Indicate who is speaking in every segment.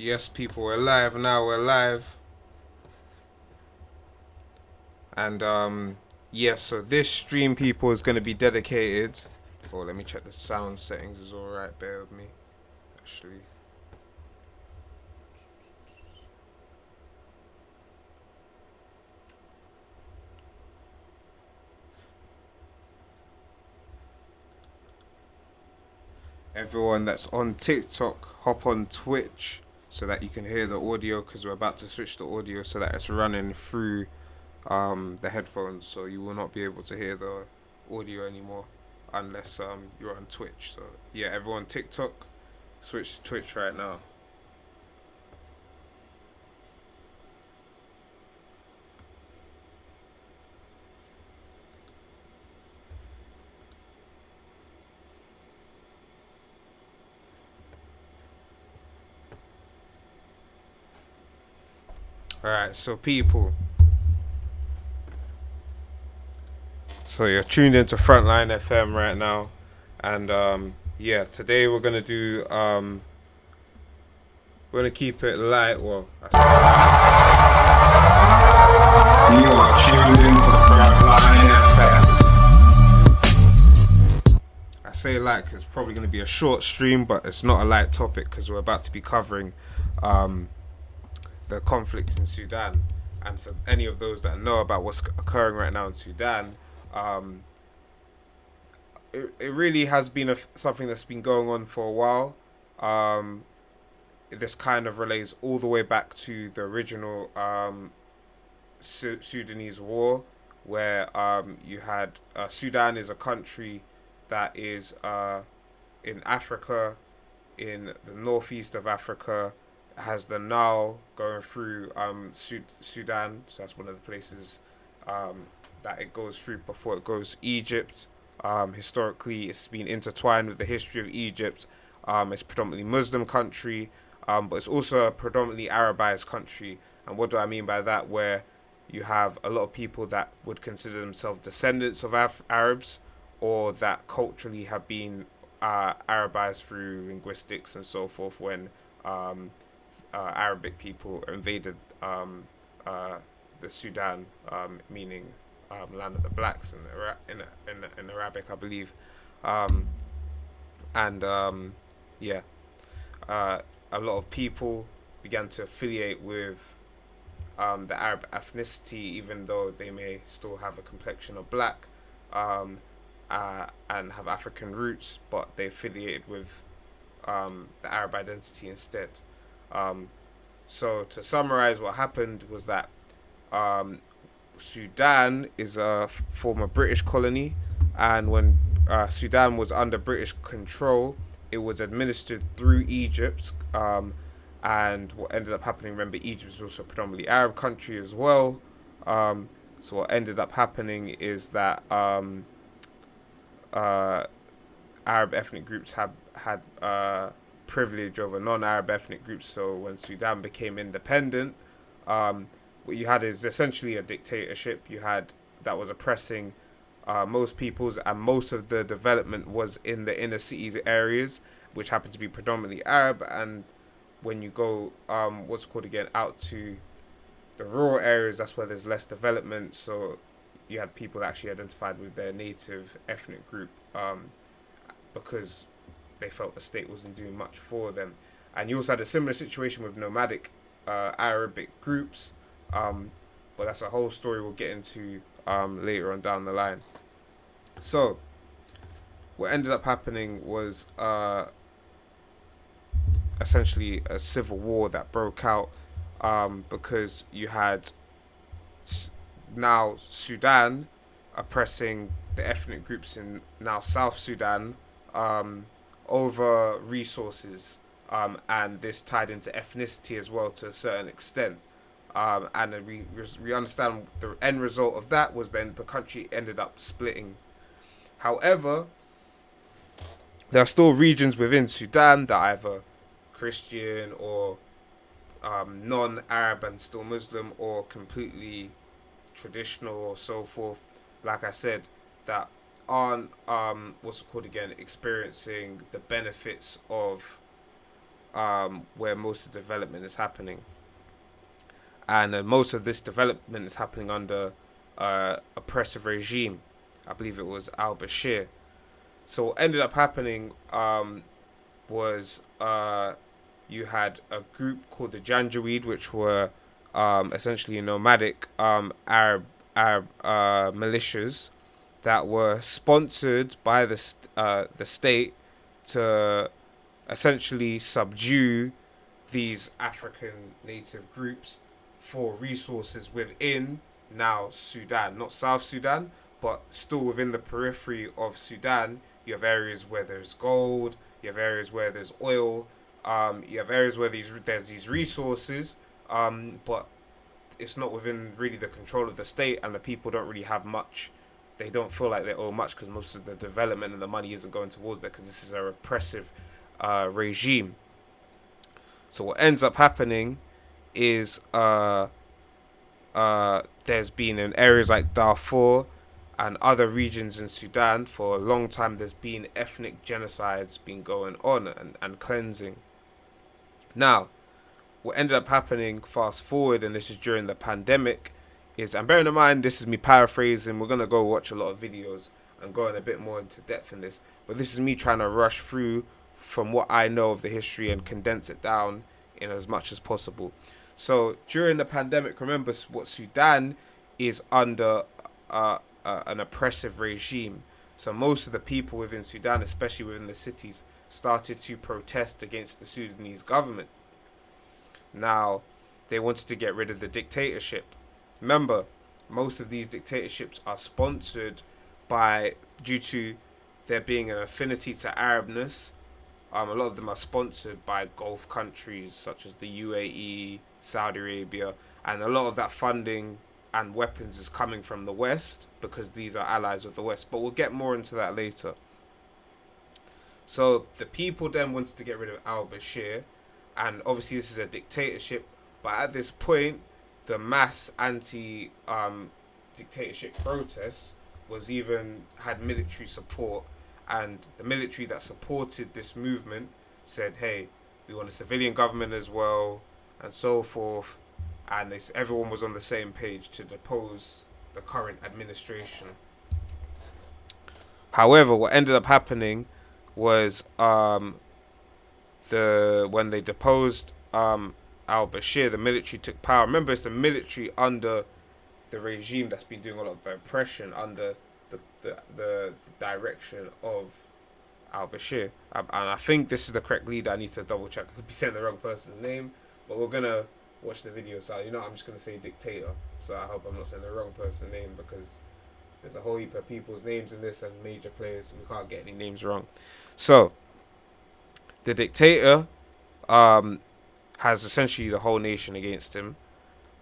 Speaker 1: Yes, people, we're live now. We're live, and yeah. So this stream, people, is going to be dedicated. Oh, let me check the sound settings. Is all right. Bear with me. Actually, everyone that's on TikTok, hop on Twitch so that you can hear the audio because we're about to switch the audio so that it's running through the headphones, so you will not be able to hear the audio anymore unless you're on Twitch. So yeah, everyone TikTok, switch to Twitch right now. Alright, so people. So you're tuned into Frontline FM right now. And yeah, today we're gonna keep it light. Well, I say light. You are tuned into Frontline FM. I say light because it's probably gonna be a short stream, but it's not a light topic because we're about to be covering the conflict in Sudan. And for any of those that know about what's occurring right now in Sudan, um, it really has been something that's been going on for a while. Um, this kind of relates all the way back to the original Sudanese war, where you had Sudan is a country that is in Africa, in the northeast of Africa, has the Nile going through Sudan, so that's one of the places that it goes through before it goes Egypt. Historically, it's been intertwined with the history of Egypt. It's a predominantly Muslim country, but it's also a predominantly Arabized country. And what do I mean by that? Where you have a lot of people that would consider themselves descendants of Arabs, or that culturally have been Arabized through linguistics and so forth when Arabic people invaded the Sudan, meaning land of the blacks in Arabic, I believe, um, and yeah, a lot of people began to affiliate with the Arab ethnicity, even though they may still have a complexion of black and have African roots, but they affiliated with the Arab identity instead. Um, so to summarize, what happened was that um, Sudan is a former British colony, and when Sudan was under British control, it was administered through Egypt. And what ended up happening, remember, Egypt is also a predominantly Arab country as well. So what ended up happening is that uh, Arab ethnic groups had privilege over non-Arab ethnic groups. So when Sudan became independent, what you had is essentially a dictatorship. You had that was oppressing most peoples, and most of the development was in the inner cities areas, which happened to be predominantly Arab. And when you go, what's called again, out to the rural areas, that's where there's less development. So you had people that actually identified with their native ethnic group because they felt the state wasn't doing much for them. And you also had a similar situation with nomadic Arabic groups, but that's a whole story we'll get into later on down the line. So, what ended up happening was essentially a civil war that broke out because you had now Sudan oppressing the ethnic groups in now South Sudan over resources, and this tied into ethnicity as well to a certain extent. And we understand the end result of that was then the country ended up splitting. However, there are still regions within Sudan that are either Christian or non-Arab and still Muslim, or completely traditional or so forth. Like I said, that aren't what's it called again, experiencing the benefits of where most of the development is happening, and most of this development is happening under oppressive regime. I believe it was al-Bashir. So what ended up happening was you had a group called the Janjaweed, which were essentially nomadic Arab militias that were sponsored by the state to essentially subdue these African native groups for resources within now Sudan, not South Sudan, but still within the periphery of Sudan. You have areas where there's gold, you have areas where there's oil, you have areas where there's these resources, but it's not within really the control of the state, and the people don't really have much. They don't feel like they owe much because most of the development and the money isn't going towards that because this is a repressive regime. So what ends up happening is there's been in areas like Darfur and other regions in Sudan for a long time, there's been ethnic genocides been going on and cleansing. Now, what ended up happening, fast forward, and this is during the pandemic, is, and bearing in mind, this is me paraphrasing, we're going to go watch a lot of videos and go in a bit more into depth in this, but this is me trying to rush through from what I know of the history and condense it down in as much as possible. So during the pandemic, remember what Sudan is under an oppressive regime. So most of the people within Sudan, especially within the cities, started to protest against the Sudanese government. Now, they wanted to get rid of the dictatorship. Remember, most of these dictatorships are sponsored by, due to there being an affinity to Arabness, a lot of them are sponsored by Gulf countries such as the UAE, Saudi Arabia, and a lot of that funding and weapons is coming from the West because these are allies of the West. But we'll get more into that later. So the people then wanted to get rid of al-Bashir, and obviously this is a dictatorship, but at this point, the mass anti-dictatorship protests had military support, and the military that supported this movement said, hey, we want a civilian government as well, and so forth, and everyone was on the same page to depose the current administration. However, what ended up happening was when they deposed al-Bashir, the military took power. Remember, it's the military under the regime that's been doing a lot of the oppression under the direction of al-Bashir. And I think this is the correct leader. I need to double check. I could be saying the wrong person's name, but we're going to watch the video. So, I'm just going to say dictator. So I hope I'm not saying the wrong person's name because there's a whole heap of people's names in this and major players. We can't get any names wrong. So, the dictator has essentially the whole nation against him.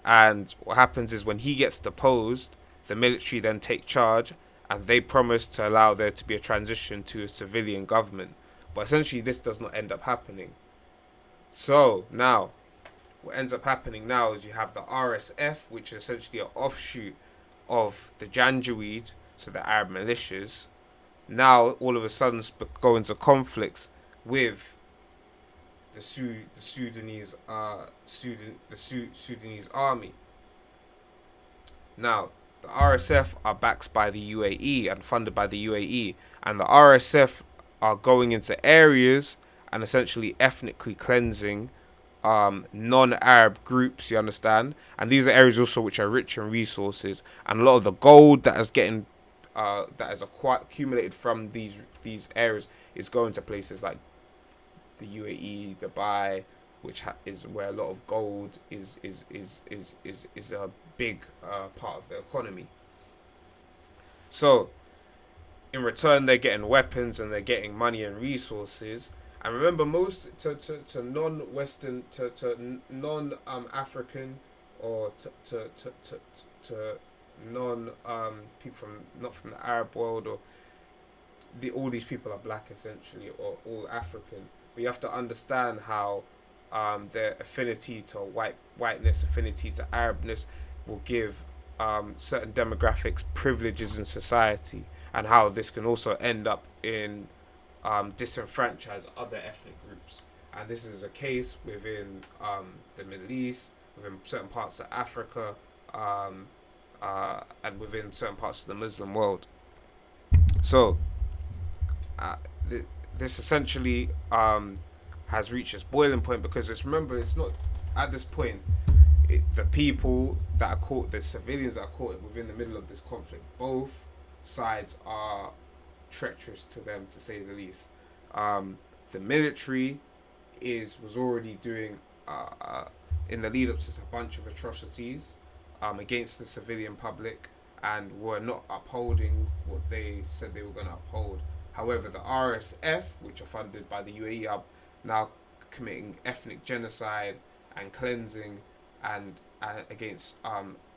Speaker 1: And what happens is when he gets deposed, the military then take charge and they promise to allow there to be a transition to a civilian government. But essentially this does not end up happening. So now, what ends up happening now is you have the RSF, which is essentially an offshoot of the Janjaweed, so the Arab militias, now all of a sudden go into conflicts with the Sudanese army. Now, the RSF are backed by the UAE and funded by the UAE, and the RSF are going into areas and essentially ethnically cleansing non-Arab groups, you understand? And these are areas also which are rich in resources, and a lot of the gold that is accumulated from these areas is going to places like the UAE, Dubai, which is where a lot of gold is a big part of the economy. So, in return, they're getting weapons and they're getting money and resources. And remember, most to non-Western, to non-African, or to non people from not from the Arab world, or all these people are black essentially, or all African. But you have to understand how their affinity to whiteness, affinity to Arabness, will give certain demographics privileges in society, and how this can also end up in disenfranchise other ethnic groups. And this is a case within the Middle East, within certain parts of Africa, and within certain parts of the Muslim world. So, this essentially has reached its boiling point, because it's not at this point. The people that are caught, the civilians that are caught within the middle of this conflict, both sides are treacherous to them, to say the least. The military was already doing in the lead up to a bunch of atrocities against the civilian public, and were not upholding what they said they were going to uphold. However, the RSF, which are funded by the UAE, are now committing ethnic genocide and cleansing and against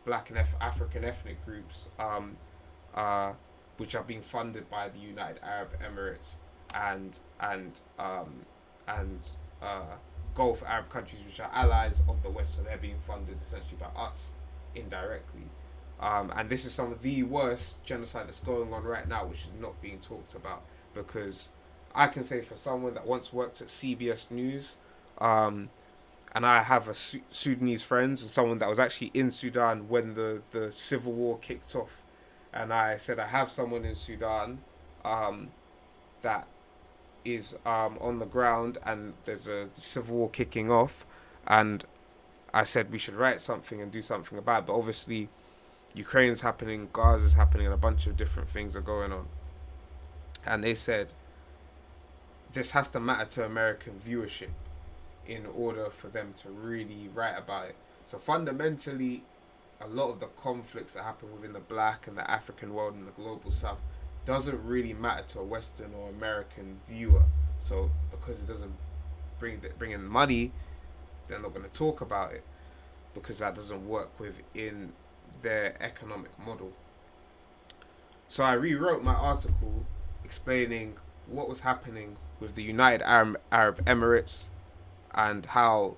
Speaker 1: black and African ethnic groups, which are being funded by the United Arab Emirates and Gulf Arab countries, which are allies of the West. So they're being funded essentially by us indirectly. And this is some of the worst genocide that's going on right now, which is not being talked about, because I can say, for someone that once worked at CBS News, and I have a Sudanese friends and someone that was actually in Sudan when the civil war kicked off. And I said, I have someone in Sudan that is on the ground, and there's a civil war kicking off. And I said we should write something and do something about it. But obviously, Ukraine's happening, Gaza's happening, and a bunch of different things are going on. And they said, this has to matter to American viewership in order for them to really write about it. So fundamentally, a lot of the conflicts that happen within the black and the African world and the global south doesn't really matter to a Western or American viewer. So because it doesn't bring in money, they're not going to talk about it, because that doesn't work within their economic model. So I rewrote my article explaining what was happening with the United Arab Emirates, and how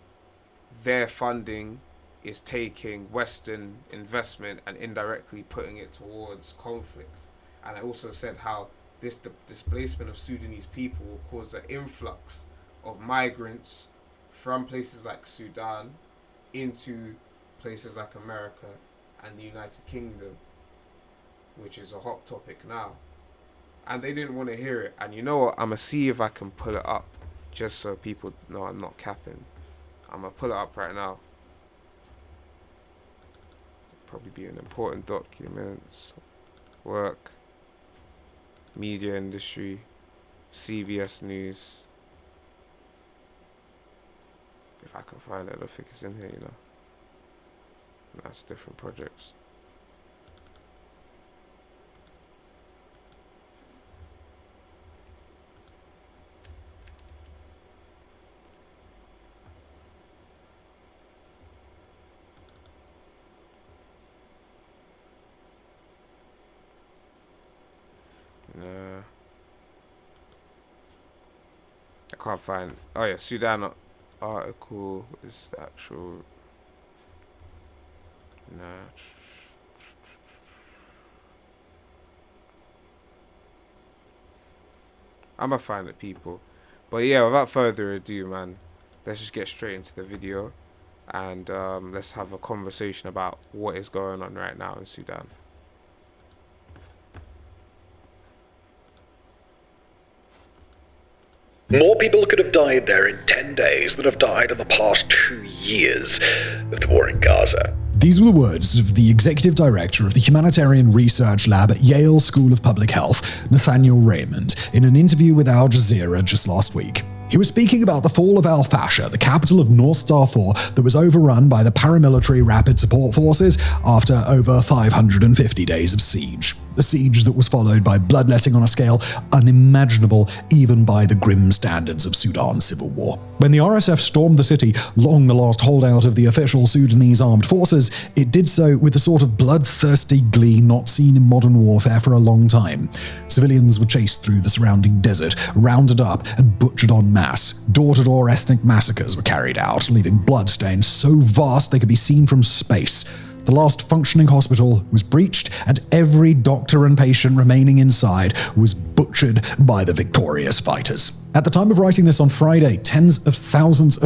Speaker 1: their funding is taking Western investment and indirectly putting it towards conflict. And I also said how this displacement of Sudanese people will cause an influx of migrants from places like Sudan into places like America and the United Kingdom, which is a hot topic now. And they didn't want to hear it. And you know what? I'm going to see if I can pull it up, just so people know I'm not capping. I'm going to pull it up right now. Probably be an important documents, work, media industry, CBS News. If I can find it, I don't think it's in here, you know. That's different projects. Nah. I can't find. Oh yeah, Sudan article is the actual. Nah. I'ma find it, people. But yeah, without further ado, man, let's just get straight into the video, and let's have a conversation about what is going on right now in Sudan.
Speaker 2: More people could have died there in 10 days than have died in the past 2 years of the war in Gaza.
Speaker 3: These were the words of the executive director of the Humanitarian Research Lab at Yale School of Public Health, Nathaniel Raymond, in an interview with Al Jazeera just last week. He was speaking about the fall of Al-Fashir, the capital of North Darfur that was overrun by the paramilitary Rapid Support Forces after over 550 days of siege. A siege that was followed by bloodletting on a scale unimaginable even by the grim standards of Sudan's civil war. When the RSF stormed the city, long the last holdout of the official Sudanese Armed Forces, it did so with the sort of bloodthirsty glee not seen in modern warfare for a long time. Civilians were chased through the surrounding desert, rounded up and butchered en masse. Door-to-door ethnic massacres were carried out, leaving bloodstains so vast they could be seen from space. The last functioning hospital was breached, and every doctor and patient remaining inside was butchered by the victorious fighters. At the time of writing this on Friday, tens of thousands of